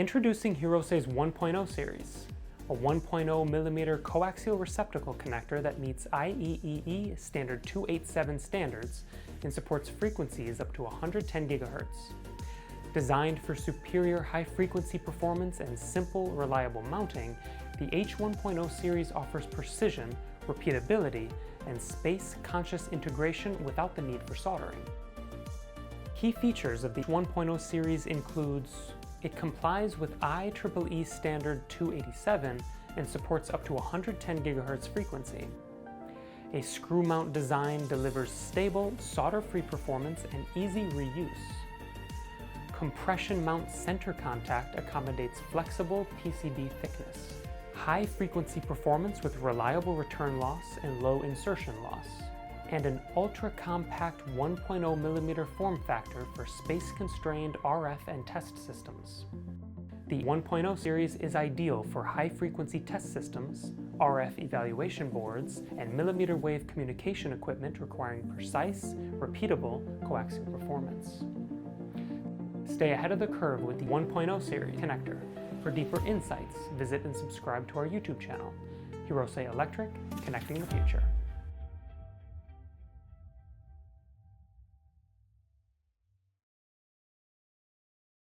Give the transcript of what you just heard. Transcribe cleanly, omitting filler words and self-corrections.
Introducing Hirose's 1.0 series, a 1.0mm coaxial receptacle connector that meets IEEE standard 287 standards and supports frequencies up to 110 GHz. Designed for superior high-frequency performance and simple, reliable mounting, the H1.0 series offers precision, repeatability, and space-conscious integration without the need for soldering. Key features of the 1.0 series includes: it complies with IEEE standard 287 and supports up to 110 GHz frequency. A screw mount design delivers stable, solder-free performance and easy reuse. Compression mount center contact accommodates flexible PCB thickness. High-frequency performance with reliable return loss and low insertion loss. And an ultra-compact 1.0mm form factor for space-constrained RF and test systems. The 1.0 series is ideal for high-frequency test systems, RF evaluation boards, and mmWave communication equipment requiring precise, repeatable coaxial performance. Stay ahead of the curve with the 1.0 series connector. For deeper insights, visit and subscribe to our YouTube channel, Hirose Electric, Connecting the Future.